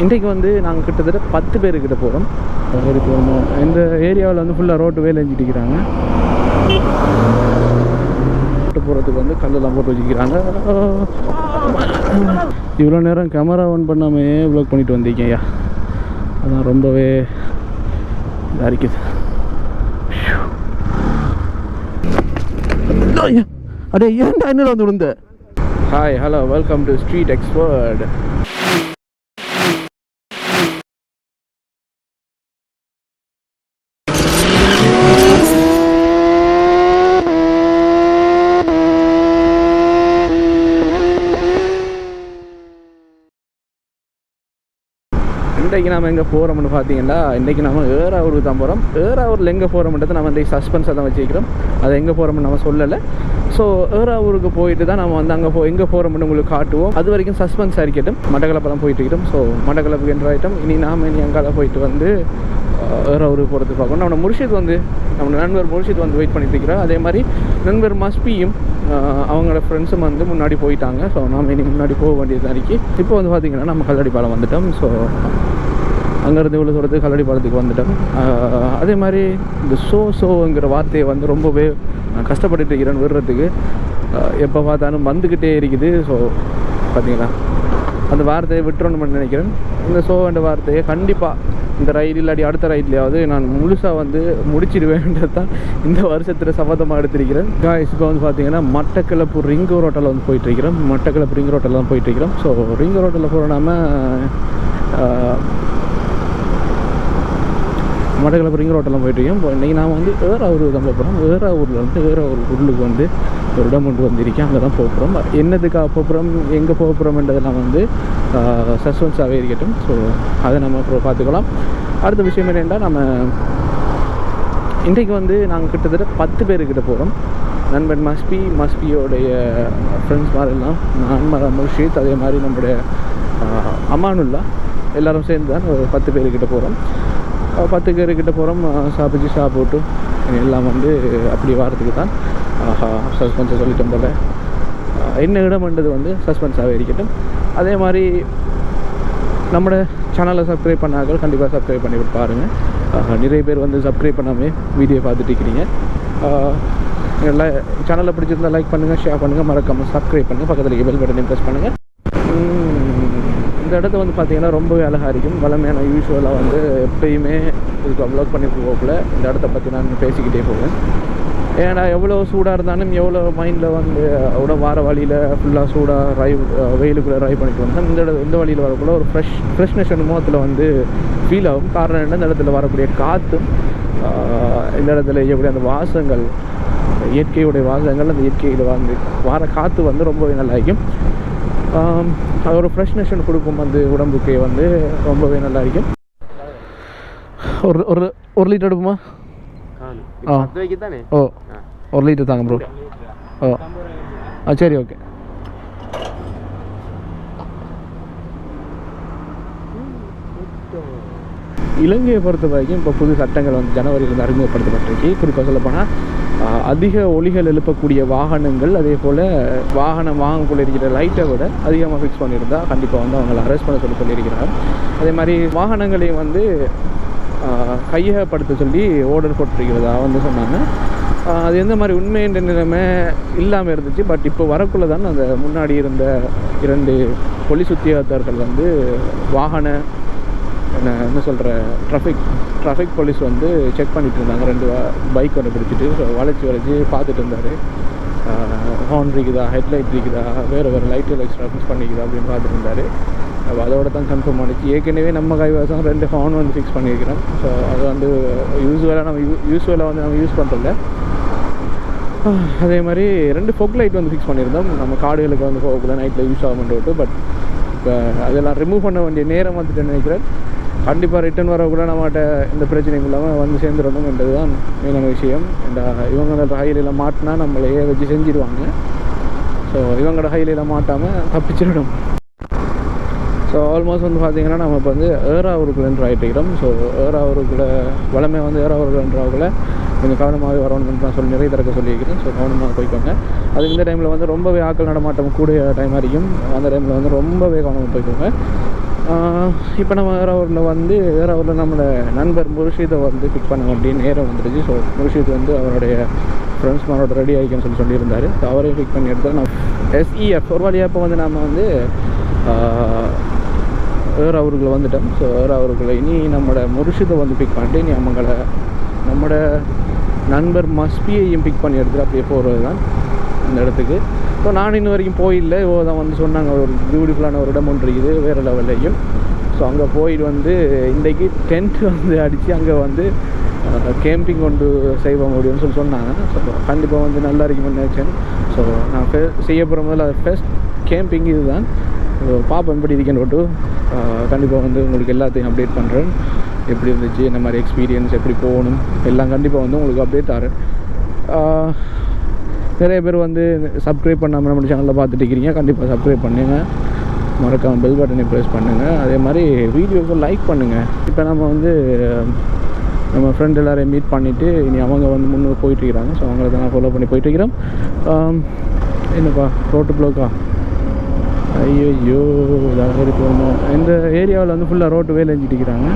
இன்றைக்கு வந்து நாங்கள் கிட்டத்தட்ட 10 பேருக்கிட்ட போகிறோம். இந்த ஏரியாவில் வந்து ஃபுல்லாக ரோட்டு வேலை செஞ்சுட்டு போகிறதுக்கு வந்து கல்லெல்லாம் போட்டு வச்சுக்கிறாங்க. இவ்வளோ நேரம் கேமரா ஆன் பண்ணாமே வ்ளாக் பண்ணிட்டு வந்தீங்க ஐயா, அதான் ரொம்பவே இதாக இருக்குது. அடே ஏன்டா என்ன வந்து விழுந்த? Hi, hello, welcome to street expert. இன்றைக்கு நம்ம எங்கே போகிறோம்னு பார்த்தீங்கன்னா, இன்றைக்கி நம்ம ஏறாவூருக்கு தான் போகிறோம். ஏறாவூரில் எங்கே போகிறோம்ன்றதை நம்ம இன்றைக்கி சஸ்பென்ஸாக தான் வச்சுக்கிறோம். அதை எங்கே போகிறோம்னு நம்ம சொல்லலை. ஸோ ஏறாவூருக்கு போயிட்டு தான் நம்ம வந்து அங்கே எங்கே போகிறோம்னு உங்களுக்கு காட்டுவோம். அது வரைக்கும் சஸ்பென்ஸாக இருக்கட்டும். மட்டக்களப்பெல்லாம் போயிட்டு இருக்கிறோம். ஸோ மட்டக்களப்புக்கு என்ற ஐட்டம் இனி அங்கால போயிட்டு வந்து ஏறாவூருக்கு போகிறதுக்கு பார்க்கணும். நம்ம நண்பர் முர்ஷித் வந்து வெயிட் பண்ணிட்டு இருக்கிறோம். அதே மாதிரி நண்பர் மஸ்பியும் அவங்களோட ஃப்ரெண்ட்ஸும் வந்து முன்னாடி போயிட்டாங்க. ஸோ நாம் இனி முன்னாடி போக வேண்டியது அன்றைக்கி. இப்போ வந்து பார்த்திங்கன்னா நம்ம கல்லடி பாலம் வந்துட்டோம். ஸோ அங்கேருந்து இவ்வளோ தூரத்துக்கு கல்லடி பாலத்துக்கு வந்துட்டோம். அதே மாதிரி இந்த ஷோங்கிற வார்த்தையை வந்து ரொம்பவே கஷ்டப்பட்டுட்டு இருக்கிறேன் விடுறதுக்கு. எப்போ பார்த்தாலும் வந்துக்கிட்டே இருக்குது. ஸோ பார்த்திங்களா, அந்த வார்த்தையை விட்டுறணும்னு நினைக்கிறேன். இந்த ஷோன்ற வார்த்தையை கண்டிப்பாக இந்த ரைடு இல்லாட்டி அடுத்த ரைட்லையாவது நான் முழுசாக வந்து முடிச்சிடுவேன்றது தான் இந்த வருஷத்தில் சபதமாக எடுத்திருக்கிறேன். காய்ஸ், இப்போ வந்து பார்த்தீங்கன்னா மட்டக்களப்பு ரிங் ரோட்டில் வந்து போயிட்டுருக்கிறோம். மட்டக்களப்பு ரிங் ரோட்டில் தான் போயிட்டுருக்கிறோம். ஸோ ரிங் ரோட்டில் போகிற நாம மட்டக்களப்பு ரிங் ரோட்டெல்லாம் போயிட்டுருக்கோம். இப்போ இன்றைக்கி நாம் வந்து ஏறாவூருக்கு தான் போகிறோம். ஏறாவூர்லேருந்து ஏறாவூர் உள்ளுக்கு வந்து ஒரு இடம் கொண்டு வந்திருக்கேன். அங்கே தான் போகிறோம். என்னதுக்காக போகிறோம், எங்கே போகிறோம்ன்றதெல்லாம் வந்து சஸ்பென்ஸாகவே இருக்கட்டும். ஸோ அதை நம்ம அப்புறம் பார்த்துக்கலாம். அடுத்த விஷயம் என்னென்னா, நம்ம இன்றைக்கு வந்து நாங்கள் கிட்டத்தட்ட 10 பேருக்கிட்ட போகிறோம். நண்பன் மஸ்பியோடைய ஃப்ரெண்ட்ஸ் மாதிரிலாம் நான் முர்ஷித், அதே மாதிரி நம்முடைய அமானுல்லா எல்லோரும் சேர்ந்து தான் ஒரு 10 பேருக்கிட்ட போகிறோம். 10 பேருக்கிட்ட போகிறோம். சாப்பிட்டு எல்லாம் வந்து அப்படி வாரத்துக்கு தான் சஸ்பென்ஸை சொல்லிட்டோம் போல். என்ன இடம்ன்றது வந்து சஸ்பென்ஸாகவே இருக்கட்டும். அதே மாதிரி நம்மளோட சேனலை சப்ஸ்கிரைப் பண்ணார்கள் கண்டிப்பாக சப்ஸ்கிரைப் பண்ணி பாருங்கள். நிறைய பேர் வந்து சப்ஸ்கிரைப் பண்ணாமல் வீடியோ பார்த்துட்டு இருக்கிறீங்க. எல்லாம் சேனலை பிடிச்சிருந்தால் லைக் பண்ணுங்கள், ஷேர் பண்ணுங்கள், மறக்காமல் சப்ஸ்கிரைப் பண்ணுங்கள், பக்கத்தில் பெல் பட்டனை ப்ரெஸ் பண்ணுங்கள். இந்த இடத்த வந்து பார்த்திங்கன்னா ரொம்பவே அழகாக இருக்கும். வளமையான யூஸ்வலாக வந்து எப்பயுமே இதுக்கு வ்ளாக் பண்ணிட்டு போகல இந்த இடத்த பற்றி நான் பேசிக்கிட்டே போவேன். ஏன்னா எவ்வளோ சூடாக இருந்தாலும், எவ்வளோ மைண்டில் வந்து அவ்வளோ வார வழியில் ஃபுல்லாக சூடாக வெயிலுக்குள்ளே ட்ரைவ் பண்ணிட்டு வந்தேன். இந்த வழியில் வரக்குள்ள ஒரு ஃப்ரெஷ்னஸ் முகத்தில் வந்து ஃபீல் ஆகும். காரணம் என்ன, இந்த இடத்துல வரக்கூடிய காற்றும், இந்த இடத்துல எப்படி அந்த வாசங்கள், இயற்கையுடைய வாசங்கள், அந்த இயற்கையில் வந்து வர காற்று வந்து ரொம்பவே நல்லா இருக்கும். அது ஒரு ஃப்ரெஷ்னஸ் கொடுக்கும். வந்து உடம்புக்கு வந்து ரொம்பவே நல்லா இருக்கும். ஒரு லிட்டர் எடுக்குமா? ஓ, 1 லிட்டர் தாங்க ப்ரோ. ஓ சரி, ஓகே. இலங்கையை பொறுத்த வரைக்கும் இப்போ புது சட்டங்கள் வந்து ஜனவரியிலிருந்து அறிமுகப்படுத்தப்பட்டிருக்கு. குறிப்பாக சொல்லப்போனால் அதிக ஒலிகள் எழுப்பக்கூடிய வாகனங்கள், அதே போல் வாகனம் வாங்கக்குள்ள இருக்கிற லைட்டை விட அதிகமாக ஃபிக்ஸ் பண்ணியிருந்தால் கண்டிப்பாக வந்து அவங்களை அரெஸ்ட் பண்ண சொல்லியிருக்கிறார். அதே மாதிரி வாகனங்களையும் வந்து கையகப்படுத்த சொல்லி ஆர்டர் போட்டிருக்கிறதா வந்து சொன்னாங்க. அது எந்த மாதிரி உண்மை என்ற நிலைமை இல்லாமல் இருந்துச்சு. பட் இப்போ வரக்குள்ளே தான் அந்த முன்னாடி இருந்த 2 போலீஸ் உத்தியோகத்தர்கள் வந்து வாகன என்ன சொல்கிற ட்ராஃபிக் போலீஸ் வந்து செக் பண்ணிகிட்டு இருந்தாங்க. 2 பைக் ஒன்று பிடிச்சிட்டு வளைச்சி பார்த்துட்டு இருந்தார். ஹார்ன் இருக்குதா, ஹெட்லைட் இருக்குதா, வேறு லைட்டில் எக்ஸ்ட்ரா ஃபிக்ஸ் பண்ணிக்குதா அப்படின்னு பார்த்துட்டு இருந்தார். அதோட தான் கன்ஃபார்ம் ஆனிச்சு. ஏற்கனவே நம்ம கைவசம் 2 ஹார்ன் வந்து ஃபிக்ஸ் பண்ணியிருக்கிறோம். ஸோ அது வந்து யூஸ்வலாக வந்து நம்ம யூஸ் பண்ணுறதில்ல. அதே மாதிரி 2 ஃபோக் லைட் வந்து ஃபிக்ஸ் பண்ணியிருந்தோம். நம்ம காடுகளுக்கு வந்து போகக்குள்ள நைட்டில் யூஸ் ஆகும்ன்ட்டு. பட் இப்போ அதெல்லாம் ரிமூவ் பண்ண வேண்டிய நேரம் வந்துட்டு நினைக்கிறேன். கண்டிப்பாக ரிட்டன் வரக்குள்ள நம்மகிட்ட இந்த பிரச்சனைக்கு இல்லாமல் வந்து சேர்ந்துடணும்ன்றது தான் மெயினான விஷயம். இவங்களோட ஹைலையில் மாட்டினா நம்மளையே வச்சு செஞ்சிடுவாங்க. ஸோ இவங்களோட ஹைலையில் மாட்டாமல் தப்பிச்சிடணும். ஸோ ஆல்மோஸ்ட் வந்து பார்த்திங்கன்னா நம்ம இப்போ வந்து ஏறாவூருக்குள்ள என்ட்ரு ஆகிட்டுக்கிறோம். ஸோ ஏறாவூருக்குள்ள வளமே வந்து ஏறாவூருக்குள்ள என்ட்ராவுக்குள்ள கொஞ்சம் கவனமாகவே வரணும்னு நான் நிறைய தரக்க சொல்லியிருக்கிறேன். ஸோ கவனமாக போய்க்கோங்க. அது இந்த டைமில் வந்து ரொம்பவே ஆக்கள் நடமாட்டம் கூடிய டைம் வரைக்கும். அந்த டைமில் வந்து ரொம்பவே கவனமாக போய்க்கோங்க. இப்போ நம்ம ஏறாவூரில் வந்து ஏறாவூரில் நம்மளோட நண்பர் முர்ஷிதை வந்து பிக் பண்ண அப்படின்னு நேரம் வந்துருச்சு. ஸோ முர்ஷித் வந்து அவருடைய ஃப்ரெண்ட்ஸ்மாரோட ரெடி ஆகிக்கன்னு சொல்லியிருந்தார். ஸோ அவரையும் பிக் பண்ணி எடுத்தால் நம்ம SEF ஒரு வழியாக இப்போ வந்து நம்ம வந்து ஏறாவூருக்குள்ள வந்துட்டோம். ஸோ ஏறாவூருக்குள்ள இனி நம்மளோட முர்ஷிதை வந்து பிக் பண்ணிட்டு இனி நம்மளோட நண்பர் மஸ்பியையும் பிக் பண்ணி எடுத்துகிட்டு அப்படியே போகிறது தான் இந்த இடத்துக்கு. ஸோ நான் இன்னும் வரைக்கும் போயில்லை. தான் வந்து சொன்னாங்க ஒரு பியூட்டிஃபுல்லான ஒரு இடம் ஒன்று இருக்குது வேறு லெவல்லையும். ஸோ அங்கே போயிட்டு வந்து இன்றைக்கி டென்ட் வந்து அடித்து அங்கே வந்து கேம்பிங் கொண்டு செய்ய முடியும்னு சொன்னாங்க. ஸோ கண்டிப்பாக வந்து நல்லா இருக்கும்னு நினச்சேன். ஸோ நான் செய்ய போகிற முதல்ல ஃபர்ஸ்ட் கேம்பிங் இது தான். ஸோ பார்ப்போம் எப்படி இருக்கேன்னு போட்டு கண்டிப்பாக வந்து உங்களுக்கு எல்லாத்தையும் அப்டேட் பண்ணுறேன். எப்படி இருந்துச்சு, இந்த மாதிரி எக்ஸ்பீரியன்ஸ் எப்படி போகணும் எல்லாம் கண்டிப்பாக வந்து உங்களுக்கு அப்டேட் தரேன். நிறைய பேர் வந்து சப்ஸ்கிரைப் பண்ணாமல் நம்ம சேனலில் பார்த்துட்டு இருக்கிறீங்க. கண்டிப்பாக சப்ஸ்கிரைப் பண்ணுங்கள், மறக்காமல் பெல் பட்டனை ப்ரெஸ் பண்ணுங்கள். அதே மாதிரி வீடியோவுக்கு லைக் பண்ணுங்கள். இப்போ நம்ம வந்து நம்ம ஃப்ரெண்ட் எல்லோரையும் மீட் பண்ணிவிட்டு இனி அவங்க வந்து முன்னே போயிட்டுருக்கிறாங்க. ஸோ அவங்கள தான் நான் ஃபாலோ பண்ணி போயிட்டுருக்கிறோம். என்னப்பா ரோட்டு ப்ளோக்கா? ஐயோ இதாக இருக்கணும். இந்த ஏரியாவில் வந்து ஃபுல்லாக ரோட்டு வேலை செஞ்சுட்டு இருக்கிறாங்க.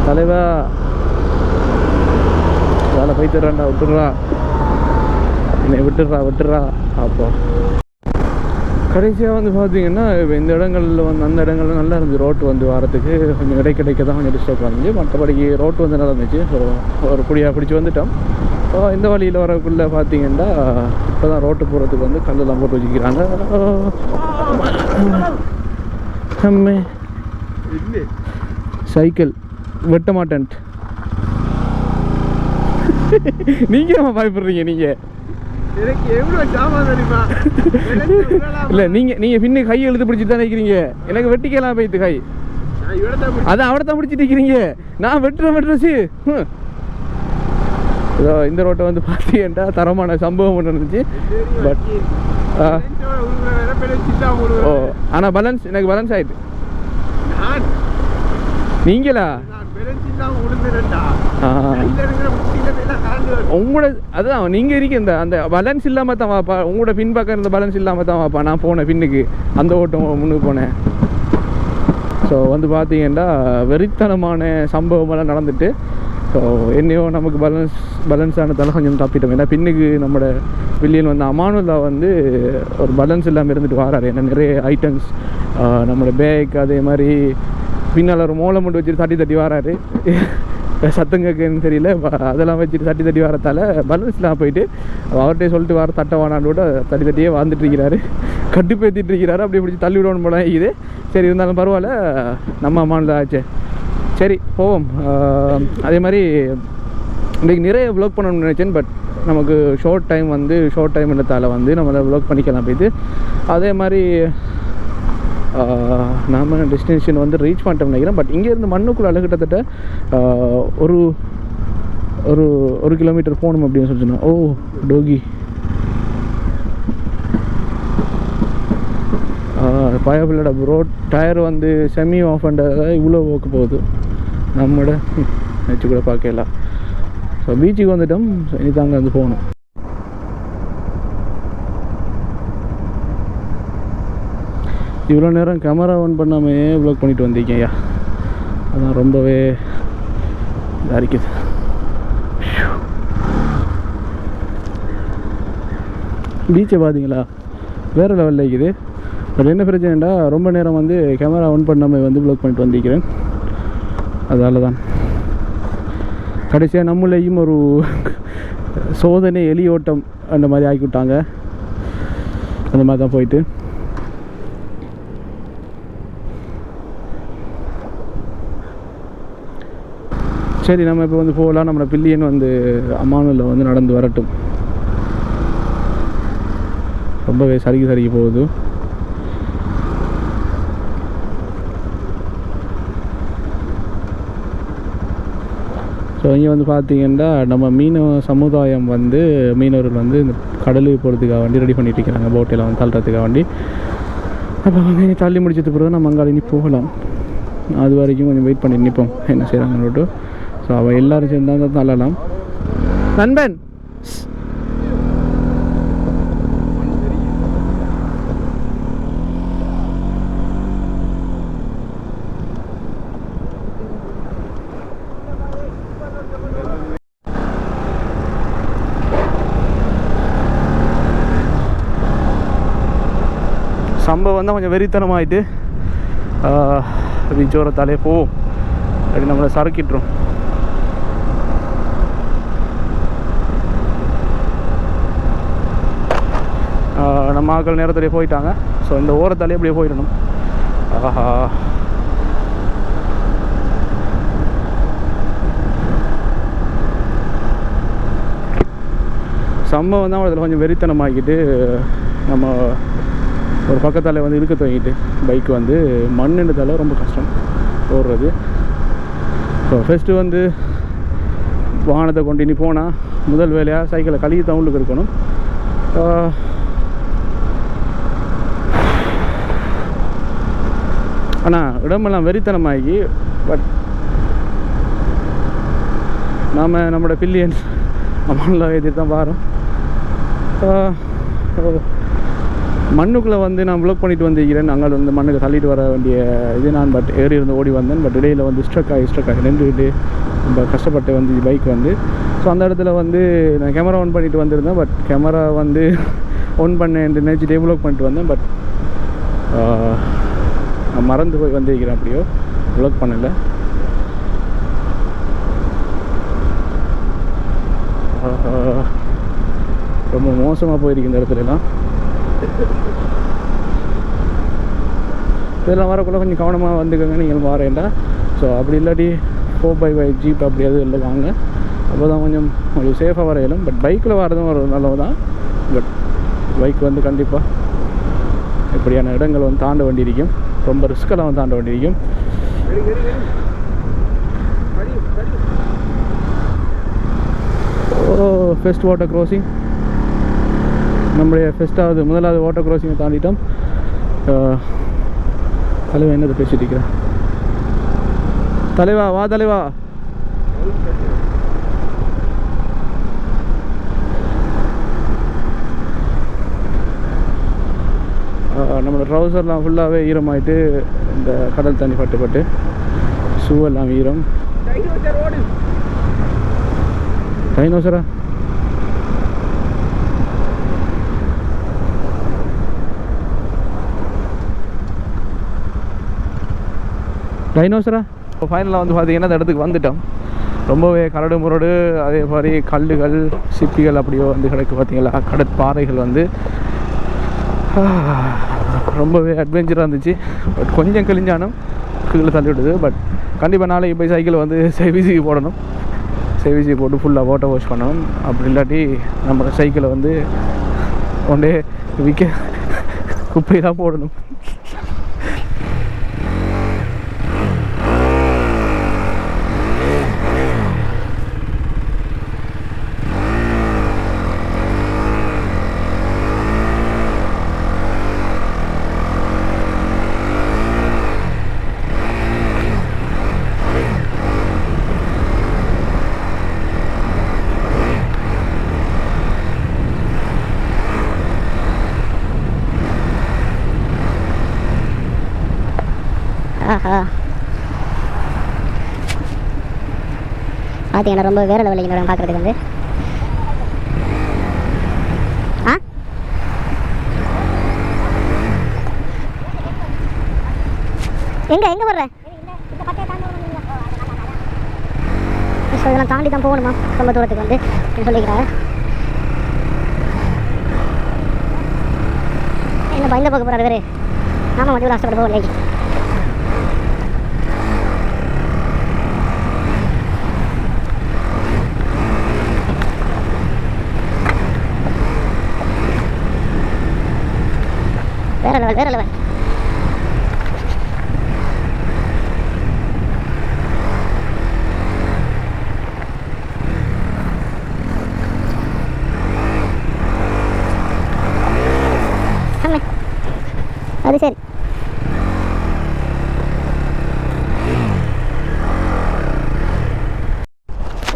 தலைவா வேலை போய்த்துறான்டா, விட்டுடுறா என்னை விட்டுடுறா அப்போ. கடைசியாக வந்து பார்த்தீங்கன்னா இப்போ இந்த இடங்களில் வந்து அந்த இடங்கள்ல நல்லா இருந்துச்சு. ரோட்டு வந்து வரத்துக்கு கொஞ்சம் கிடைக்க தான் கொஞ்சம் டிஸ்டர்ப் இருந்துச்சு. மற்றபடிக்கு ரோட்டு வந்து நல்லா இருந்துச்சு. ஸோ ஒரு பிடிச்சி வந்துட்டோம். ஸோ இந்த வழியில் வரக்குள்ளே பார்த்தீங்கன்னா இப்போ தான் ரோட்டு போகிறதுக்கு வந்து கல்லெல்லாம் போட்டு வச்சுக்கிறாங்க. சைக்கிள் வெட்ட மாட்டேன்ட்டு நீங்கள் ஏன் பயப்படுறீங்க? நீங்கள் எனக்கு எவ்வளோ ஜாமான் தெரியுமா? இல்லை நீங்கள் பின்ன கை எழுத்து பிடிச்சிட்டு தான் நிற்கிறீங்க. எனக்கு வெட்டிக்கலாம் போய்த்து கை அதான் அவட தான் பிடிச்சிட்டு இருக்கிறீங்க. நான் வெட்டுறேச்சு. இந்த ரோட்டை வந்து பார்த்தீங்கன்னா தரமான சம்பவம் ஒன்று இருந்துச்சு. பட் ஓ ஆனால் பேலன்ஸ் எனக்கு பேலன்ஸ் ஆகிட்டு. நீங்களா உங்களோட அதுதான் நீங்கள் இருக்க அந்த பேலன்ஸ் இல்லாமல் தான் வாப்பா. உங்களோட பின்பக்கம் இருந்த பேலன்ஸ் இல்லாமல் தான் வாப்பா நான் போனேன் பின்னுக்கு. அந்த ஓட்டம் முன்னுக்கு போனேன். ஸோ வந்து பார்த்தீங்கன்னா வெறித்தனமான சம்பவமெல்லாம் நடந்துட்டு ஸோ என்னையோ நமக்கு பேலன்ஸ் ஆனதால கொஞ்சம் தப்பிட்டோம். ஏன்னா பின்னுக்கு நம்மளோட வில்லியன் வந்து அமானுல்லா வந்து ஒரு பேலன்ஸ் இல்லாமல் இருந்துட்டு வராரு. ஏன்னா நிறைய ஐட்டம்ஸ் நம்மளோட பேக் அதே மாதிரி பின்னால் ஒரு மோளை மட்டும் வச்சுட்டு தட்டி வராரு. சத்தம் கேட்குன்னு தெரியல. அதெல்லாம் வச்சுட்டு தட்டி வரத்தால் பேலன்ஸ்லாம் போயிட்டு அவர்கிட்டே சொல்லிட்டு வர தட்டை வானான்னு கூட தட்டியே வாழ்ந்துட்டு இருக்கிறாரு. கட்டுப்பேற்றிட்டு இருக்கிறாரு. அப்படி பிடிச்சி தள்ளி விடணும் போல இது. சரி இருந்தாலும் பரவாயில்ல, நம்ம அம்மாவில் ஆச்சு. சரி போவோம். அதே மாதிரி இன்றைக்கி நிறைய வ்ளாக் பண்ணணும்னு நினச்சேன். பட் நமக்கு ஷார்ட் டைம் என்னத்தால் வந்து நம்மளை வ்ளாக் பண்ணிக்கலாம் போயிட்டு. அதே மாதிரி நாம் டெஸ்டினேஷன் வந்து ரீச் பண்ணிட்டோம் நினைக்கிறேன். பட் இங்கேருந்து மண்ணுக்குள்ள கிட்டத்தட்ட ஒரு ஒரு ஒரு கிலோமீட்டர் போகணும் அப்படின்னு சொல்லி சொன்னேன். ஓ டோகி பயபிள்ளோட ரோட் டயர் வந்து செமி ஆஃப் பண்ணுறத இவ்வளோ ஓக்க போகுது. நம்மளோட நினச்சி கூட பார்க்கலாம். ஸோ பீச்சுக்கு வந்துட்டோம். ஸோ இனி தாங்க வந்து போகணும். இவ்வளோ நேரம் கேமரா ஆன் பண்ணாமே வ்ளாக் பண்ணிட்டு வந்திருக்கேன் ஐயா. அதான் ரொம்பவே இதாக இருக்குது. பீச்சை பார்த்தீங்களா வேறு லெவலில் இருக்குது. பட் என்ன பிரச்சனைடா ரொம்ப நேரம் வந்து கேமரா ஆன் பண்ணாமல் வந்து வ்ளாக் பண்ணிட்டு வந்திருக்கிறேன். அதால் தான் கடைசியாக நம்மளையும் ஒரு சோதனை எலியோட்டம் அந்த மாதிரி ஆக்கிவிட்டாங்க. அந்த மாதிரி தான் போயிட்டு சரி நம்ம இப்போ வந்து போகலாம். நம்மளோட பில்லியன் வந்து அம்மானில் வந்து நடந்து வரட்டும். ரொம்பவே சறுக்கி போகுது. ஸோ இங்கே வந்து பார்த்திங்கன்னா நம்ம மீனவ சமுதாயம் வந்து மீனவர்கள் வந்து இந்த கடலுக்கு போகிறதுக்காக வேண்டி ரெடி பண்ணிட்டு இருக்கிறாங்க. போட்டில் வந்து தள்ளுறதுக்காக வேண்டி. அப்போ வந்து இனி தள்ளி முடிச்சது பிறகு நம்ம அங்கே இனி போகலாம். அது வரைக்கும் கொஞ்சம் வெயிட் பண்ணி நிற்போம் என்ன செய்கிறாங்கன்னு. ஸோ அவள் எல்லோரும் சேர்ந்தால் தான் தள்ளலாம். நண்பன் சம்பவம் தான் கொஞ்சம் வெறித்தனமாயிட்டு விஜோரத்தாலே போவோம் அப்படி நம்மளை சறுக்கிட்டுரும். நம்ம ஆக்கள் நேரத்துலேயே போயிட்டாங்க. ஸோ இந்த ஓரத்தாலே அப்படியே போயிடணும். ஆஹா, சம்பவம் தான் அதில் கொஞ்சம் வெறித்தனமாக்கிட்டு நம்ம ஒரு பக்கத்தால் வந்து இருக்க துவங்கிட்டு பைக் வந்து மண்ணுன்றதால ரொம்ப கஷ்டம் ஓடுறது. ஸோ ஃபஸ்ட்டு வந்து வாகனத்தை கொண்டு இனி போனால் முதல் வேலையாக சைக்கிளை கழுவி தவுண்டுக்கு இருக்கணும். ஆனால் இடமெல்லாம் வெறித்தனமாகி பட் நாம் நம்மளோட பில்லியன்ஸ் அம்மாவில் எதிர்த்து தான் வரோம். மண்ணுக்குள்ளே வந்து நான் ப்ளாக் பண்ணிட்டு வந்துக்கிறேன். அங்கே வந்து மண்ணுக்கு தள்ளிட்டு வர வேண்டிய இது நான் பட் ஏறி இருந்து ஓடி வந்தேன். பட் இடையில் வந்து ஸ்ட்ரக் ஆகி நின்றுக்கிட்டு ரொம்ப கஷ்டப்பட்டு வந்து பைக் வந்து. ஸோ அந்த இடத்துல வந்து நான் கேமரா ஆன் பண்ணிட்டு வந்திருந்தேன். பட் கேமரா வந்து ஆன் பண்ணேன் நினச்சி டேபிள் பண்ணிட்டு வந்தேன். பட் நான் மறந்து போய் வந்துருக்கிறேன். அப்படியோ ப்ளாக் பண்ணலை. ரொம்ப மோசமாக போயிருக்கு இந்த இடத்துலலாம். இதெல்லாம் வரக்குள்ள கொஞ்சம் கவனமாக வந்துக்கோங்க நீங்கள் வரேன்டா. ஸோ அப்படி இல்லாட்டி 4x5 ஜீப் அப்படியாவது இல்லை வாங்க. அப்போ தான் கொஞ்சம் உங்களுக்கு சேஃபாக வரையலாம். பட் பைக்கில் வரதும் ஒரு நல்லது தான். பட் பைக் வந்து கண்டிப்பாக இப்படியான இடங்கள் வந்து தாண்ட வேண்டியிருக்கும். ரொம்ப ரிஸ்கெல்லாம் வந்து தாண்ட வேண்டியிருக்கும். ஃபர்ஸ்ட் வாட்டர் க்ராசிங், நம்முடைய முதலாவது வாட்டர் க்ராசிங்கை தாண்டிட்டோம். தலைவா என்னது பேசிட்டு இருக்கிறேன்? தலைவா வா தலைவா. நம்மளோட ட்ரௌசர்லாம் ஃபுல்லாகவே ஈரமாயிட்டு இந்த கடல் தண்ணி பட்டு ஷூ எல்லாம் ஈரம். டைனோசரா? டைனோசரா? ஃபைனலாக வந்து பார்த்தீங்கன்னா இந்த இடத்துக்கு வந்துட்டோம். ரொம்பவே கரடு முரடு, அதே மாதிரி கல்லுகள் சிப்பிகள் அப்படியோ வந்து கிடக்கு. பார்த்தீங்களா கடற்பாறைகள் வந்து ரொம்பவே அட்வென்ச்சராக இருந்துச்சு. பட் கொஞ்சம் கிழிஞ்சானும் கீழே தள்ளி விடுது. பட் கண்டிப்பாக நாளைக்கு போய் சைக்கிள் வந்து சர்வீஸுக்கு போடணும். சர்வீஸுக்கு போட்டு ஃபுல்லாக வாட்டர் வாஷ் பண்ணணும். அப்படி இல்லாட்டி நம்ம சைக்கிளை வந்து ஒன்றே குப்பை தான் போடணும். பார்த்தீங்கன்னா ரொம்ப வேற லெவலில் இங்கே பார்க்குறதுக்கு வந்து எங்கே போடுறேன்? ஸோ இதெல்லாம் தாண்டி தான் போகணுமா ரொம்ப தூரத்துக்கு வந்து சொல்லிக்கிறாங்க. என்னப்பா இந்த பக்கம் போகிறாரு வேறு? ஆமாம் வந்து ஆசைப்பட போகல. வேற லெவல். அது சரி.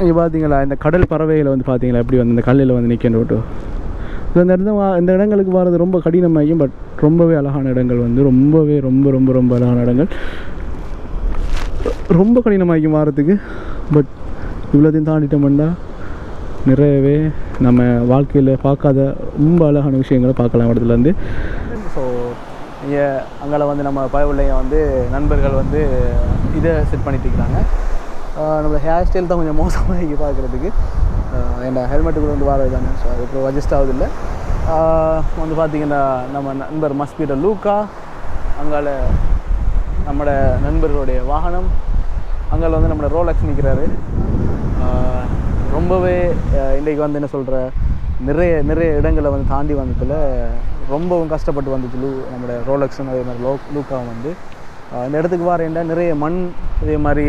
இங்கே பார்த்தீங்களா இந்த கடல் பறவைகளை வந்து பார்த்தீங்களா எப்படி வந்து இந்த கல்லில் வந்து நிற்கின்ற விட்டு இந்த இடங்களுக்கு வர்றது ரொம்ப கடினமாகும். பட் ரொம்பவே அழகான இடங்கள் வந்து ரொம்பவே ரொம்ப ரொம்ப ரொம்ப அழகான இடங்கள். ரொம்ப கடினமாகும் வாரத்துக்கு. பட் இவ்வளோத்தையும் தாண்டிட்டோம்னா நிறையவே நம்ம வாழ்க்கையில் பார்க்காத ரொம்ப அழகான விஷயங்களை பார்க்கலாம் இடத்துலேருந்து. ஸோ இங்கே அங்கே வந்து நம்ம பயவுள்ளையும் வந்து நண்பர்கள் வந்து இதை செட் பண்ணிட்டு இருக்கிறாங்க. நம்மளோட ஹேர் ஸ்டைல் தான் கொஞ்சம் மோசமாக இங்கே பார்க்குறதுக்கு. என்ன ஹெல்மெட்டுக்குள்ள வந்து வாரது தானே, ஸோ அது இப்போ அட்ஜஸ்ட் ஆகுதில்லை. வந்து பார்த்திங்கன்னா நம்ம நண்பர் மஸ்பீட்டர் லூக்கா, அங்கால நம்மளோட நண்பர்களுடைய வாகனம், அங்கே வந்து நம்மளோட ரோலக்ஸ் நிற்கிறாரு. ரொம்பவே இன்றைக்கு வந்து என்ன சொல்கிற நிறைய இடங்களை வந்து தாண்டி வந்ததில் ரொம்பவும் கஷ்டப்பட்டு வந்துச்சு நம்மளோட ரோலக்ஸும் அதே மாதிரி லூக்காவும் வந்து இந்த இடத்துக்கு வரேன்டா நிறைய மண், இதே மாதிரி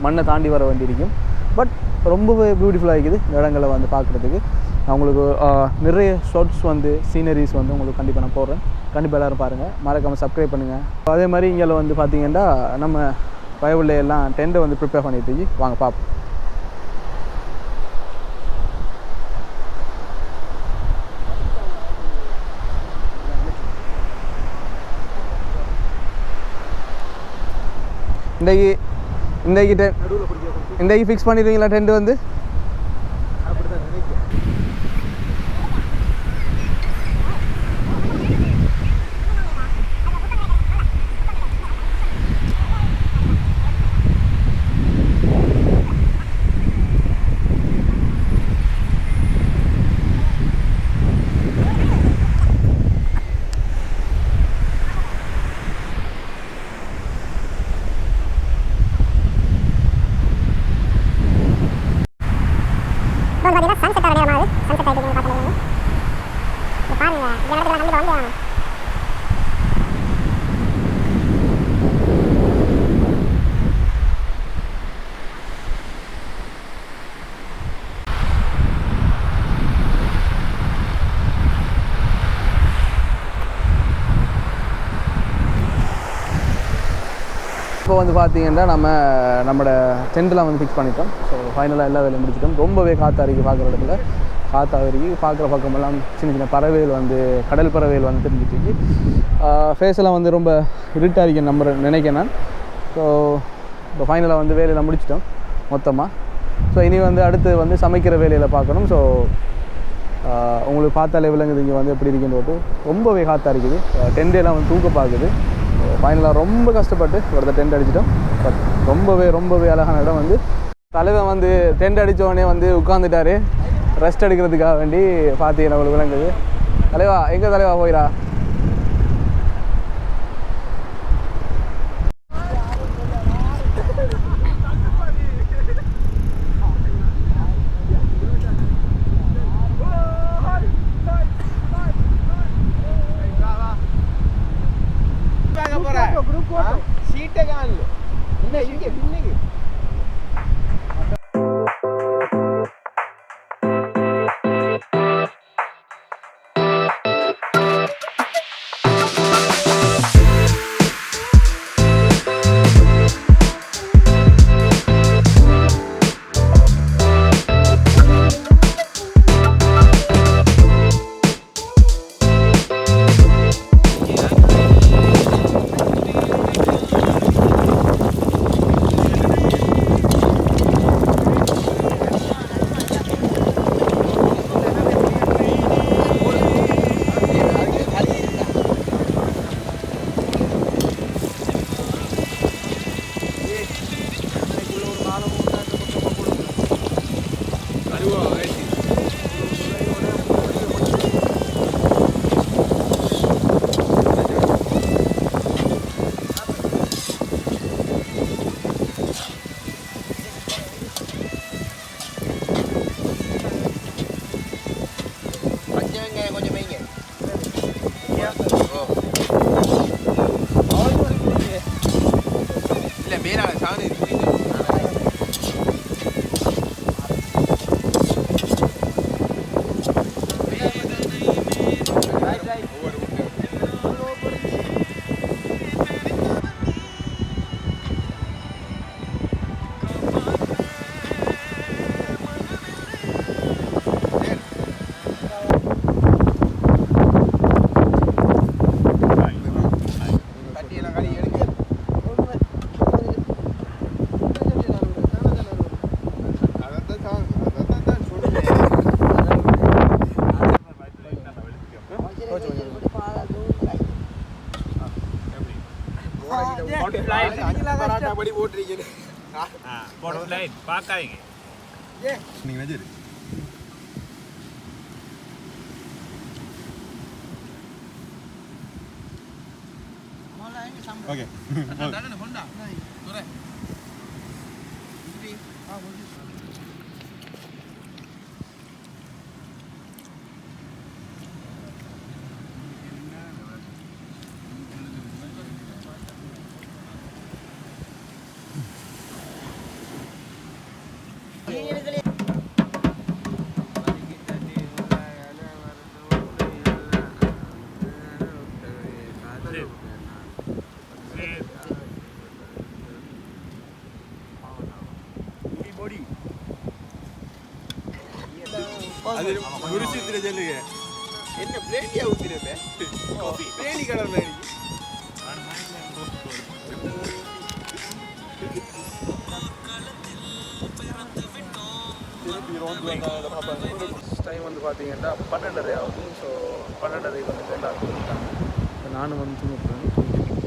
மண்ணை தாண்டி வர வேண்டியிருக்கும். பட் ரொம்பவே பியூட்டிஃபுல்லாக இருக்குது இந்த இடங்களை வந்து பார்க்குறதுக்கு. நான் உங்களுக்கு நிறைய ஷார்ட்ஸ் வந்து சீனரிஸ் வந்து உங்களுக்கு கண்டிப்பாக நான் போடுறேன். கண்டிப்பாக எல்லோரும் பாருங்கள், மறக்காமல் சப்ஸ்கிரைப் பண்ணுங்கள். அதே மாதிரி இங்கே வந்து பார்த்திங்கன்னா நம்ம பயவுள்ள எல்லாம் டென்ட்டை வந்து ப்ரிப்பேர் பண்ணிட்டு வாங்க பார்ப்போம். இன்றைக்கு ஃபிக்ஸ் பண்ணிடுவீங்களா டென்ட் வந்து? இப்போ வந்து பார்த்திங்கன்னா நம்மளோட டென்ட்லாம் வந்து ஃபிக்ஸ் பண்ணிட்டோம். ஸோ ஃபைனலாக எல்லா வேலையும் முடிச்சிட்டோம். ரொம்பவே காற்றாரிக்கு பார்க்குற இடத்துல காற்றாரிக்கு பார்க்குற பக்கமெல்லாம் சின்ன சின்ன பறவைகள் வந்து கடல் பறவைகள் வந்து தெரிஞ்சிட்டு ஃபேஸெல்லாம் வந்து ரொம்ப இருட்டாக இருக்குன்னு நினைக்கிறேன் நான். ஸோ இப்போ ஃபைனலாக வந்து வேலையெல்லாம் முடிச்சிட்டோம் மொத்தமாக. ஸோ இனி வந்து அடுத்து வந்து சமைக்கிற வேலையில் பார்க்கணும். ஸோ உங்களுக்கு பார்த்தாலே விலங்குது இங்கே வந்து எப்படி இருக்குன்னு ரொம்பவே காற்றா இருக்குது. டென்ட்டெல்லாம் வந்து தூக்க பார்க்குது. ஃபைனலாக ரொம்ப கஷ்டப்பட்டு ஒருத்தர் டென்ட் அடிச்சிட்டோம். பட் ரொம்பவே அழகான இடம். வந்து தலைவன் வந்து டென்ட் அடித்தோடனே வந்து உட்காந்துட்டாரு ரெஸ்ட் எடுக்கிறதுக்காக வேண்டி. பார்த்தீங்கன்னா உங்களுக்கு விளங்குது. தலைவா எங்கே தலைவா போயிடா? பராட்டா படி போட்டிருக்கீங்க பார்க்காதீங்க நீங்க வச்சிரு ஓகே அது குருசித்திர சொல்லுங்க என்ன பிளேட்டியா ஊத்திரப்ப காபி பிளேனி கலர் மாதிரி டைம் வந்து பார்த்தீங்கன்னா 12:30 ஆகுது. ஸோ 12:30 வந்து எல்லாரும் தூங்கிட்டாங்க. இப்போ நானும் வந்து தூங்கிட்டேன்.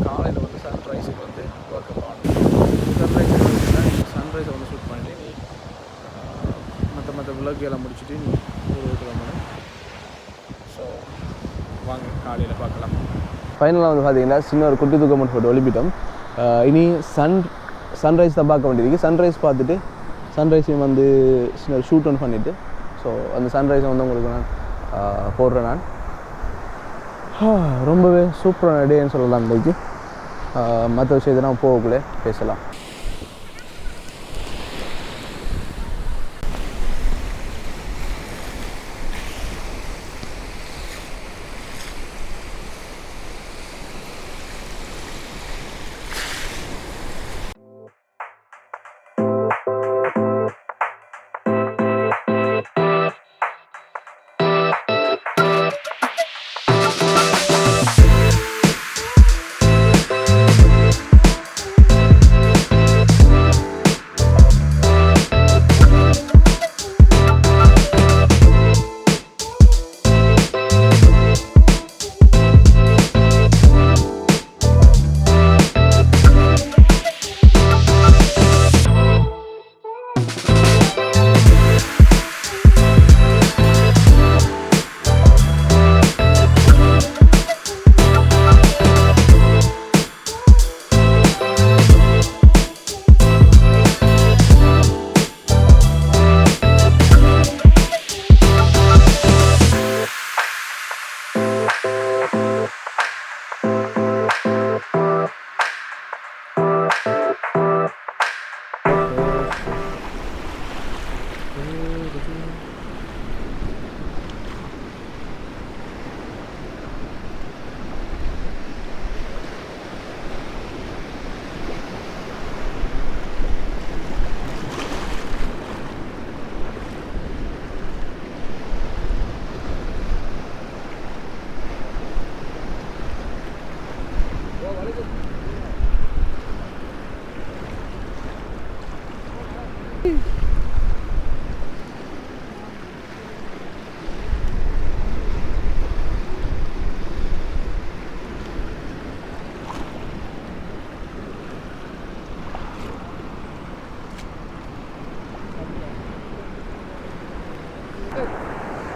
காலையில் வந்து சன்ரைஸுக்கு வந்து ஒர்க் அப் ஆகணும். சன்ரைஸை வந்து ஷூட் பண்ணிட்டு நீ மற்ற விளக்குகளை முடிச்சுட்டு நீ கிளம்பணும். ஸோ வாங்க காலையில் பார்க்கலாம். ஃபைனலாக வந்து பார்த்தீங்கன்னா சின்ன ஒரு குட்டி தூக்கம் மட்டும் போட்டு ஒலிப்பிட்டோம். இனி சன்ரைஸ் தான் பார்க்க வேண்டியது. சன்ரைஸ் பார்த்துட்டு சன்ரைஸையும் வந்து சின்ன ஷூட் ஒன் பண்ணிவிட்டு ஸோ அந்த சன்ரைஸை வந்து உங்களுக்கு நான் போடுறேன். நான் ரொம்பவே சூப்பரான டேன்னு சொல்லலாம். இன்றைக்கு மற்ற விஷயத்தை நான் போகக்குள்ளே பேசலாம்.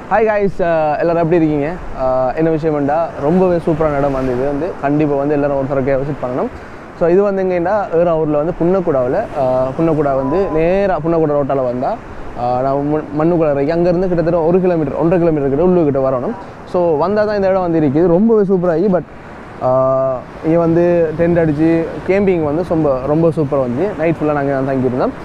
ஹாய் காய்ஸ், எல்லோரும் எப்படி இருக்கீங்க? என்ன விஷயம்டா ரொம்பவே சூப்பரான இடம் வந்து இது வந்து கண்டிப்பாக வந்து எல்லோரும் ஒருத்தருக்கே விசிட் பண்ணணும். ஸோ இது வந்து எங்கேன்னா ஏறாவூரில் வந்து புன்னக்குடா வந்து நேராக புன்னக்குடா ரோட்டால் வந்தால் நான் மண்ணுக்குள்ள இறக்கி அங்கேருந்து கிட்டத்தட்ட 1 கிலோமீட்டர் 1.5 கிலோமீட்டர் கிட்ட உள்ளுக்கிட்ட வரணும். ஸோ வந்தால் தான் இந்த இடம் வந்து இருக்குது. ரொம்பவே சூப்பராகி. பட் இங்கே வந்து டென்ட் அடித்து கேம்பிங் வந்து ரொம்ப சூப்பராக வந்து நைட் ஃபுல்லாக நாங்கள் தங்கியிருந்தோம்.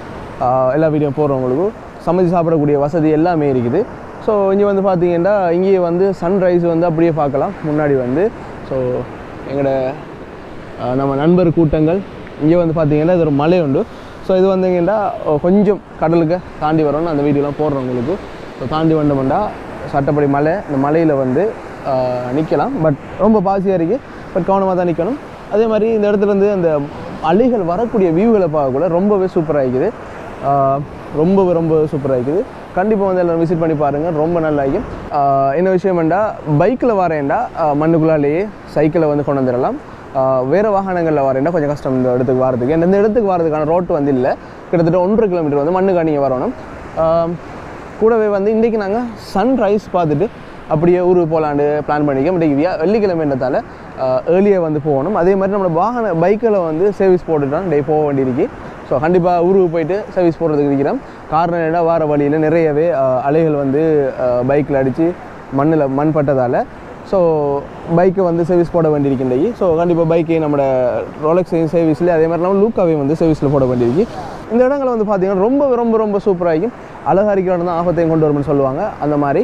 எல்லா வீடியோ போகிறவங்களுக்கும் சமைச்சு சாப்பிடக்கூடிய வசதி எல்லாமே இருக்குது. ஸோ இங்கே வந்து பார்த்தீங்கன்னா இங்கேயே வந்து சன்ரைஸ் வந்து அப்படியே பார்க்கலாம் முன்னாடி வந்து. ஸோ எங்களோட நம்ம நண்பர் கூட்டங்கள் இங்கே வந்து பார்த்தீங்கன்னா இது ஒரு மலை உண்டு. ஸோ இது வந்தீங்கன்னா கொஞ்சம் கடலுக்கு தாண்டி வரணும். அந்த வீடியோலாம் போடுறவங்களுக்கு ஸோ தாண்டி வந்தோம்னா சட்டப்படி மலை, இந்த மலையில் வந்து நிற்கலாம். பட் ரொம்ப பாசியாக இருக்குது. பட் கவனமாக தான் நிற்கணும். அதே மாதிரி இந்த இடத்துல இருந்து அந்த அலைகள் வரக்கூடிய வியூகளை பார்க்கக்கூட ரொம்பவே சூப்பராக இருக்குது. ரொம்ப சூப்பராக இருக்குது. கண்டிப்பாக வந்து எல்லோரும் விசிட் பண்ணி பாருங்கள். ரொம்ப நல்லா இருக்கும். என்ன விஷயம்டா பைக்கில் வரேன்டா மண்ணுக்குள்ளாலேயே சைக்கிளை வந்து கொண்டு வந்துடலாம். வேறு வாகனங்களில் வரேன்னா கொஞ்சம் கஷ்டம் இந்த இடத்துக்கு வரதுக்கு. இந்த இடத்துக்கு வரதுக்கான ரோட்டு வந்து இல்லை, கிட்டத்தட்ட 1.5 கிலோமீட்டர் வந்து மண்ணுக்கா நீங்கள் வரணும். கூடவே வந்து இன்றைக்கி நாங்கள் சன்ரைஸ் பார்த்துட்டு அப்படியே ஊருக்கு போகலான்னு பிளான் பண்ணிக்கோம். இன்றைக்கி வெள்ளிக்கிழமைன்றதால ஏர்லியாக வந்து போகணும். அதே மாதிரி நம்மளோட பைக்கில் வந்து சர்வீஸ் போட்டுட்டான் டே போக வேண்டியிருக்கு. ஸோ கண்டிப்பாக ஊருக்கு போயிட்டு சர்வீஸ் போடுறதுக்கு இருக்கிறோம். காரணம் என்ன, வார வழியில் நிறையவே அலைகள் வந்து பைக்கில் அடித்து மண் பட்டதால் ஸோ பைக்கை வந்து சர்வீஸ் போட வேண்டியிருக்கின்றது. ஸோ கண்டிப்பாக பைக்கை நம்மளோட ரோலக்ஸையும் சர்வீஸில் அதே மாதிரி நம்ம லூக்காவையும் வந்து சர்வீஸில் போட வேண்டியிருக்கு. இந்த இடங்களை வந்து பார்த்திங்கன்னா ரொம்ப ரொம்ப ரொம்ப சூப்பராகிக்கும். அழகாக இருக்கிறவங்க தான் ஆபத்தையும் கொண்டு வரும்னு சொல்லுவாங்க. அந்த மாதிரி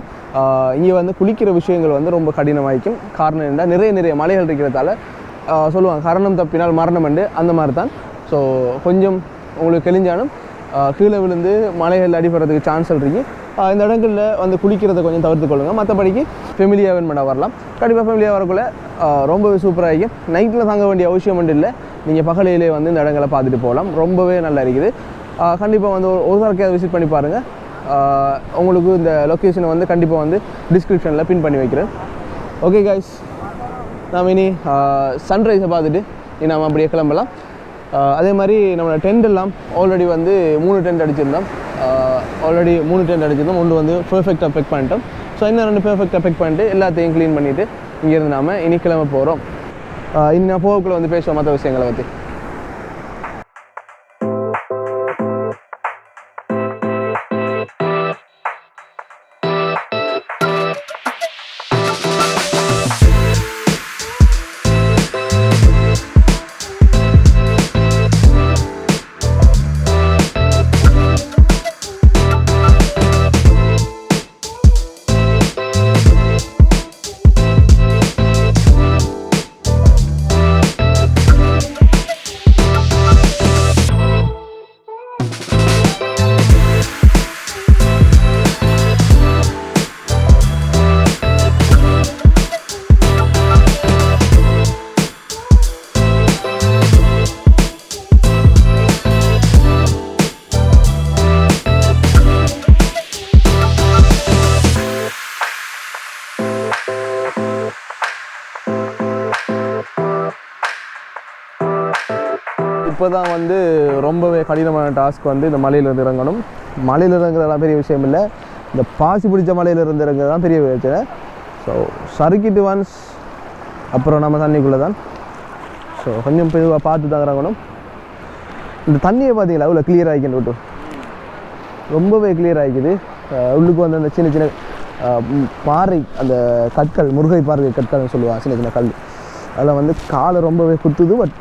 இங்கே வந்து குளிக்கிற விஷயங்கள் வந்து ரொம்ப கடினமாகிக்கும். காரணம் என்ன, நிறைய மலைகள் இருக்கிறதால சொல்லுவாங்க கரணம் தப்பினால் மரணம் உண்டு, அந்த மாதிரி தான். ஸோ கொஞ்சம் உங்களுக்கு தெளிஞ்சாலும் கீழே விழுந்து மலைகள் அடிபடுறதுக்கு சான்ஸ் இருக்குது. இந்த இடங்களில் வந்து குளிக்கிறத கொஞ்சம் தவிர்த்து கொள்ளுங்கள். மற்றபடிக்கு ஃபெமிலியாக பண்ண வரலாம். கண்டிப்பாக ஃபெமிலியாக வரக்குள்ள ரொம்பவே சூப்பராகிக்கும். நைட்டில் தங்க வேண்டிய அவசியம் மட்டும் இல்லை, நீங்கள் பகலையிலே வந்து இந்த இடங்களை பார்த்துட்டு போகலாம். ரொம்பவே நல்லா இருக்குது. கண்டிப்பாக வந்து ஒரு தடவை விசிட் பண்ணி பாருங்கள். உங்களுக்கு இந்த லொக்கேஷனை வந்து கண்டிப்பாக வந்து டிஸ்கிரிப்ஷனில் பின் பண்ணி வைக்கிறேன். ஓகே கைஸ், நாம் இனி சன்ரைஸை பார்த்துட்டு இனி நாம் அப்படியே கிளம்பலாம். அதே மாதிரி நம்மளோட டென்ட் எல்லாம் ஆல்ரெடி வந்து 3 டென்ட் அடிச்சிருந்தோம். ஒன்று வந்து பெர்ஃபெக்டாக பெக் பண்ணிட்டோம். ஸோ இன்னும் 2 பெர்ஃபெக்டாக பெக் பண்ணிட்டு எல்லாத்தையும் க்ளீன் பண்ணிவிட்டு இங்கேருந்து நாம் இனி கிளம்ப போகிறோம். இனி நான் போகக்குள்ளே வந்து பேசுவோம் மற்ற விஷயங்களை பற்றி. இப்போ தான் வந்து ரொம்பவே கடினமான டாஸ்க் வந்து இந்த மலையிலேருந்து இறங்கணும். மலையில் இறங்குறதெல்லாம் பெரிய விஷயம் இல்லை, இந்த பாசி பிடிச்ச மலையிலேருந்து இறங்குறது தான் பெரிய பிரச்சனை. ஸோ சறுக்கிட்டு ஒன்ஸ் அப்புறம் நம்ம தண்ணிக்குள்ளே தான். ஸோ கொஞ்சம் பெருவாக பார்த்து தான் இறங்கணும். இந்த தண்ணியை பார்த்தீங்களா அவ்வளோ கிளியர் ஆகிக்கின்னு விட்டு, ரொம்பவே கிளியர் ஆகிக்குது. உள்ளுக்கு வந்து அந்த சின்ன சின்ன பாறை, அந்த கற்கள், முருகை பாறை கற்கள்னு சொல்லுவாங்க, சின்ன சின்ன கல், அதில் வந்து காலை ரொம்பவே குத்துது. பட்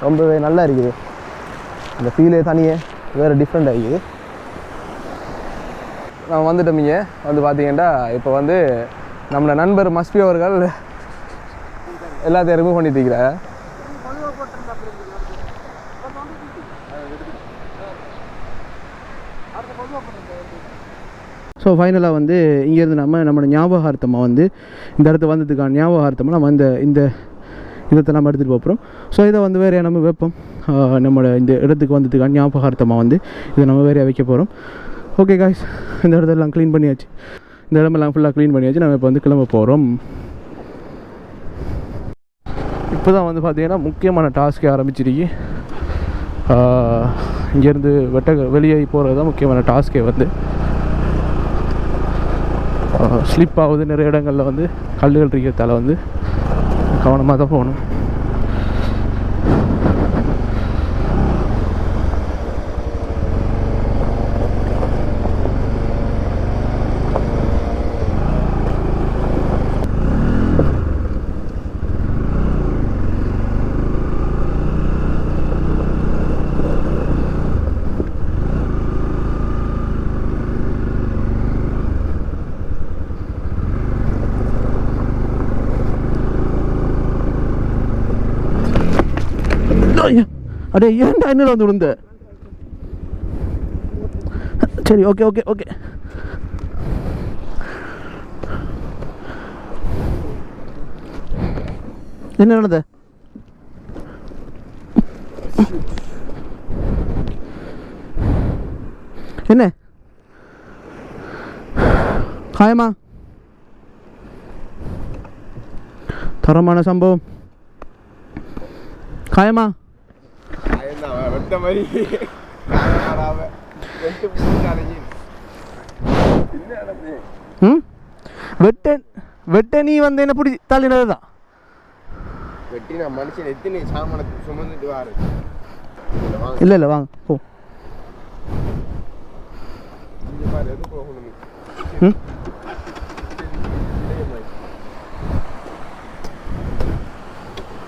ரொம்பவே நல்லா இருக்குது. இந்த ஃபீலே தனியே வேறு டிஃப்ரெண்ட் ஆகிக்குது. நான் வந்துட்டோமிங்க. வந்து பார்த்தீங்கன்னா இப்போ வந்து நம்மளோட நண்பர் மஸ்பி அவர்கள் எல்லாத்தையும் ரிமூவ் பண்ணிட்டு இருக்கிறார். ஸோ ஃபைனலாக வந்து இங்கேருந்து நம்மளோட ஞாபகார்த்தமாக வந்து இந்த இடத்த வந்ததுக்கான ஞாபகார்த்தமாக நம்ம இந்த இதை நம்ம எடுத்துகிட்டு போகிறோம். ஸோ இதை வந்து வேறையாக நம்ம வைப்போம். நம்மளோட இந்த இடத்துக்கு வந்ததுக்கான ஞாபகார்த்தமாக வந்து இதை நம்ம வேறையாக வைக்க போகிறோம். ஓகே காய்ஸ், இந்த இடத்தெல்லாம் க்ளீன் பண்ணியாச்சு. இந்த இடமெல்லாம் ஃபுல்லாக க்ளீன் பண்ணியாச்சு. நம்ம இப்போ வந்து கிளம்ப போகிறோம். இப்போ தான் வந்து பார்த்திங்கன்னா முக்கியமான டாஸ்க்கே ஆரம்பிச்சிருக்கு. இங்கேருந்து வெளியே போகிறது தான் முக்கியமான டாஸ்க்கே. வந்து ஸ்லிப் ஆகுது, நிறைய இடங்களில் வந்து கல்லுகள் இருக்கிறதால வந்து கவனமாக தான் போகணும். அடே ஏன்டா என்னடா வந்து விழுந்த? சரி, ஓகே ஓகே ஓகே. என்ன நடந்த? என்ன காயமா? தரமான சம்பவம். காயமா வெட்ட மாதிரி ம் வெட்ட நீ வந்து என்ன பிடிச்சி தள்ளினது தான் வெட்டி நான் மனுஷன் எத்தனை சாமானத்துக்கு சுமந்துட்டு வாரு இல்லை இல்லை வாங்க போ எது போகணும் ம்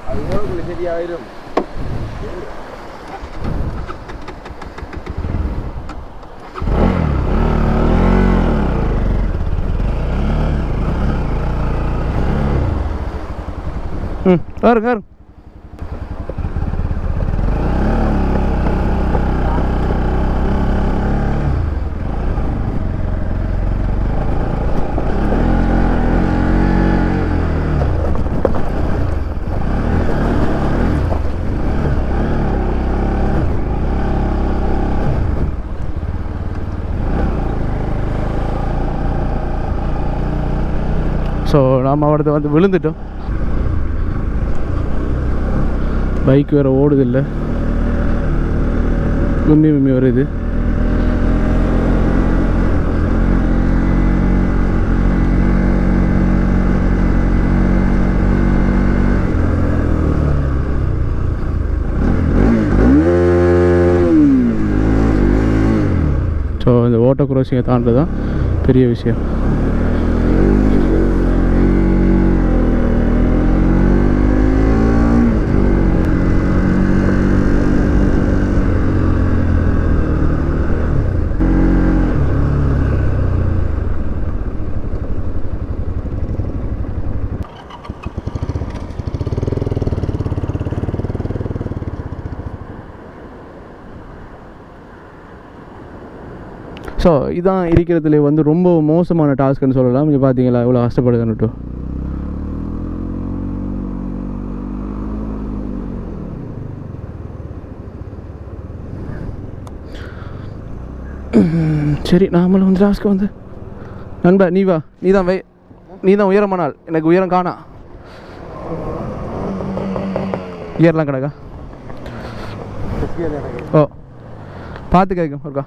அது உனக்குள்ள சரியாயிரும் ம் வரும் வரும் ஸோ நாம் அவடத்தை வந்து விழுந்துட்டோம் பைக் வேறு ஓடுதில்லை கும்மி வருது ஸோ இந்த ஓட்டோ க்ராசிங்கை தாண்டது தான் பெரிய விஷயம் ஸோ இதான் இருக்கிறதுல வந்து ரொம்ப மோசமான டாஸ்க்குன்னு சொல்லலாம். இங்கே பார்த்தீங்களா இவ்வளோ கஷ்டப்படுதுன்னுட்டு. சரி நாமளும் வந்து டாஸ்க்கு வந்து நண்பா நீ வா, நீ தான் உயரமானால் எனக்கு உயரம் காணா. ஏறலாம் கிடக்கா? ஓ பார்த்து கேட்கும் ஒருக்கா.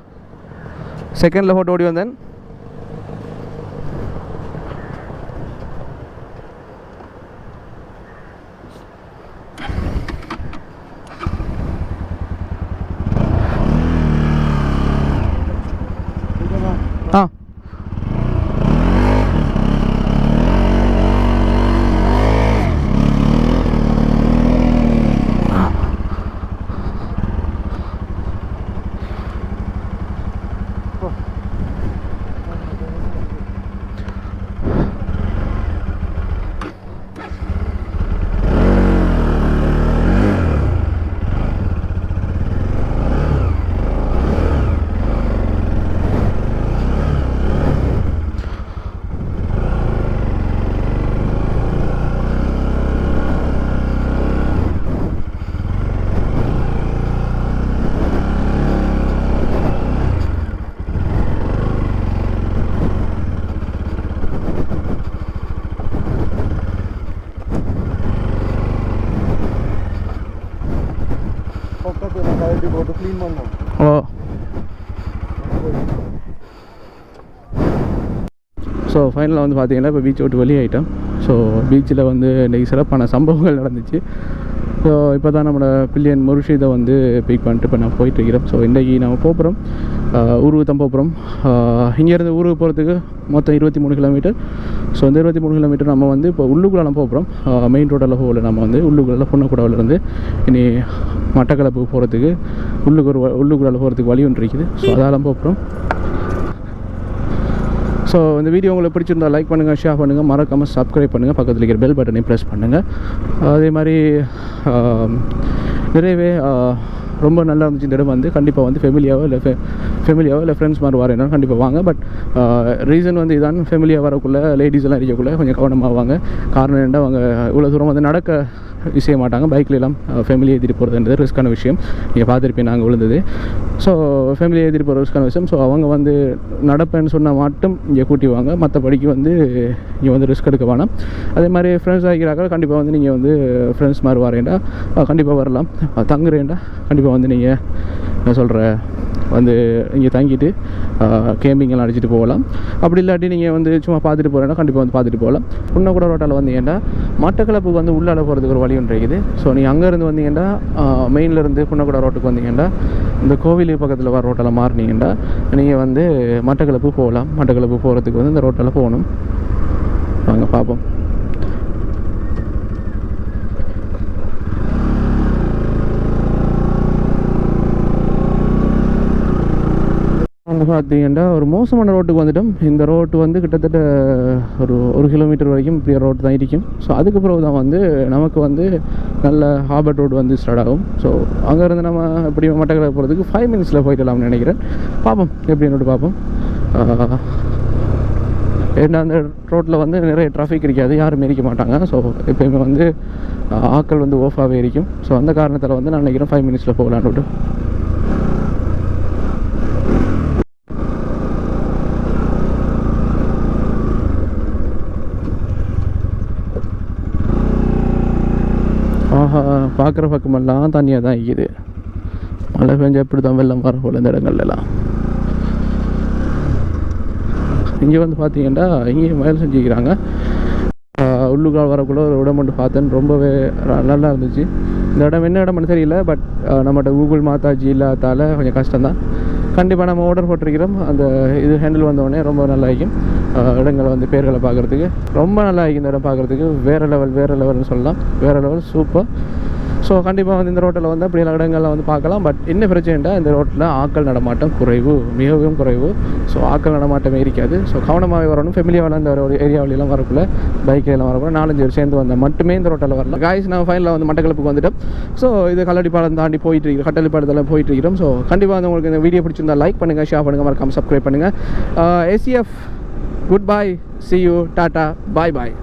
செகண்டில் ஃபோட்டோ ஓடி வந்தேன். ஆ ஓ ஸோ ஃபைனலாக வந்து பார்த்தீங்கன்னா இப்போ பீச்சை விட்டு வெளியாகிட்டோம். ஸோ பீச்சில் வந்து இன்றைக்கி சிறப்பான சம்பவங்கள் நடந்துச்சு. ஸோ இப்போ தான் நம்மளோட பில்லியன் முருஷிதை வந்து பிக் பண்ணிட்டு இப்போ நான் போயிட்டுருக்கிறோம். ஸோ இன்றைக்கி நம்ம போகிறோம் ஊருக்கு தான் போகிறோம். இங்கேருந்து ஊருக்கு போகிறதுக்கு மொத்தம் 23 கிலோமீட்டர். ஸோ இந்த 23 கிலோமீட்டர் நம்ம வந்து இப்போ உள்ளுக்குள்ளே போகிறோம். மெயின் ரோட்டில் போகல, நம்ம வந்து உள்ளுக்குள்ள பொன்னக்கூடாவிலேருந்து இனி மட்டக்களப்பு போகிறதுக்கு உள்ளுக்குள்ளே போகிறதுக்கு வழி ஒன்று இருக்குது. ஸோ அதெல்லாம் போகிறோம். ஸோ இந்த வீடியோ உங்களுக்கு பிடிச்சிருந்தால் லைக் பண்ணுங்கள், ஷேர் பண்ணுங்கள், மறக்காமல் சப்ஸ்கிரைப் பண்ணுங்கள், பக்கத்தில் இருக்கிற பெல் பட்டனையும் ப்ரெஸ் பண்ணுங்கள். அதே மாதிரி நிறையவே ரொம்ப நல்லா இருந்துச்சு இந்த இடம் வந்து. கண்டிப்பாக வந்து ஃபேமிலியாவோ இல்லை ஃப்ரெண்ட்ஸ் மாதிரி வரேன்னா கண்டிப்பாக வாங்க. பட் ரீசன் வந்து இதான், ஃபேமிலியாக வரக்குள்ளே லேடிஸ் எல்லாம் இருக்கக்குள்ளே கொஞ்சம் கவனமாக வாங்க. காரணம் என்ன, அவங்க இவ்வளோ தூரம் வந்து செய்ய மாட்டாங்க. பைக்லாம் ஃபேமிலி ஏற்றிட்டு போகிறதுன்றது ரிஸ்க்கான விஷயம். நீங்கள் பார்த்துருப்பேன் நாங்கள் விழுந்தது. ஸோ ஃபேமிலி ஏற்றிட்டு போகிற ரிஸ்க்கான விஷயம். ஸோ அவங்க வந்து நடப்பேன்னு சொன்னால் மட்டும் இங்கே கூட்டிவாங்க. மற்றபடிக்கு வந்து இங்கே வந்து ரிஸ்க் எடுக்க வேணாம். அதே மாதிரி ஃப்ரெண்ட்ஸ் ஆகிக்கிறாங்க. கண்டிப்பாக வந்து நீங்கள் வந்து ஃப்ரெண்ட்ஸ் மாதிரி வரேன்டா கண்டிப்பாக வரலாம். தங்குறேன்டா கண்டிப்பாக வந்து நீங்கள் என்ன சொல்கிற வந்து இங்கே தங்கிட்டு கேம்பிங்கெல்லாம் அடிச்சுட்டு போகலாம். அப்படி இல்லாட்டி நீங்கள் வந்து சும்மா பார்த்துட்டு போகிறேன்னா கண்டிப்பாக வந்து பார்த்துட்டு போகலாம். புன்னக்கூட ரோட்டால் வந்தீங்கன்னா மட்டக்களப்புக்கு வந்து உள்ளால போகிறதுக்கு ஒரு வழி ஒன்று இருக்குது. ஸோ நீங்கள் அங்கேருந்து வந்தீங்கன்னா மெயின்லேருந்து புன்னக்கூட ரோட்டுக்கு வந்தீங்கன்னா இந்த கோவில் பக்கத்தில் வர ரோட்டில் மாறினீங்கன்னா நீங்கள் வந்து மட்டக்களப்பு போகலாம். மட்டக்களப்பு போகிறதுக்கு வந்து இந்த ரோட்டால் போகணும். வாங்க பார்ப்போம். அங்கே பார்த்தீங்கன்னா ஒரு மோசமான ரோட்டுக்கு வந்துட்டோம். இந்த ரோட்டு வந்து கிட்டத்தட்ட ஒரு கிலோமீட்டர் வரைக்கும் இப்படி ரோட்டு தான் இருக்கும். ஸோ அதுக்கப்புறம் தான் வந்து நமக்கு வந்து நல்ல ஹார்பர்ட் ரோடு வந்து ஸ்டார்ட் ஆகும். ஸோ அங்கேருந்து நம்ம எப்படி மட்டக்களப்பு போகிறதுக்கு 5 மினிட்ஸில் போயிடலாம்னு நினைக்கிறேன். பார்ப்போம் எப்படின்னு பார்ப்போம். ஏன்னா அந்த ரோட்டில் வந்து நிறைய டிராஃபிக் இருக்காது, யாரும் எரிக்க மாட்டாங்க. ஸோ எப்போயுமே வந்து ஆக்கள் வந்து ஓஃபாகவே இருக்கும். ஸோ அந்த காரணத்தில் வந்து நான் நினைக்கிறேன் 5 மினிட்ஸில் போகலான்னு. பார்க்குற பக்கமெல்லாம் தண்ணியாக தான் இருக்குது. மழை பெஞ்சா எப்படி தான் வெள்ளம் வர போல இந்த இடங்கள்லாம். இங்கே வந்து பார்த்தீங்கன்னா இங்கேயும் வயல் செஞ்சுக்கிறாங்க. உள்ளுக்கால் வரக்குள்ள ஒரு இடம் மட்டும் பார்த்தேன்னு ரொம்பவே நல்லா இருந்துச்சு. இந்த இடம் என்ன இடம்னு தெரியல. பட் நம்மகிட்ட கூகுள் மாதாஜி இல்லாதால கொஞ்சம் கஷ்டம்தான். கண்டிப்பாக நம்ம ஆர்டர் போட்டிருக்கிறோம். அந்த இது ஹேண்டில் வந்தோடனே ரொம்ப நல்லா இருக்கும். இடங்களை வந்து பேர்களை பார்க்குறதுக்கு ரொம்ப நல்லா இருக்கும். இந்த இடம் பார்க்குறதுக்கு வேறு லெவல்னு சொல்லலாம். வேறு லெவல் சூப்பர். ஸோ கண்டிப்பாக வந்து இந்த ரோட்டில் வந்து அப்படி எல்லா இடங்களில் வந்து பார்க்கலாம். பட் என்ன பிரச்சனைனா இந்த ரோட்டில் ஆக்கள் நடமாட்டம் குறைவு, மிகவும் குறைவு. ஸோ ஆக்கள் நடமாட்டமே இருக்காது. ஸோ கவனமாகவே வரணும். ஃபெமிலியாக அந்த ஒரு ஏரியாவிலாம் வரக்குள்ள பைக்கெல்லாம் வரக்குள்ள 4-5 பேர் சேர்ந்து வந்தால் மட்டுமே இந்த ரோட்டில் வரலாம். காய்ஸ் நான் ஃபைனலில் வந்து மட்டக்களப்புக்கு வந்துட்டோம். ஸோ இது கல்லடிப்பாலம் தாண்டி போயிட்டு இருக்கிறோம், கட்டளிப்பாலத்தில் போயிட்டு இருக்கிறோம். ஸோ கண்டிப்பாக வந்து உங்களுக்கு இந்த வீடியோ பிடிச்சிருந்தா லைக் பண்ணுங்கள், ஷேர் பண்ணுங்கள், மறக்காமல் சப்ஸ்கிரைப் பண்ணுங்கள். ACF good bye, see you, tata, bye bye.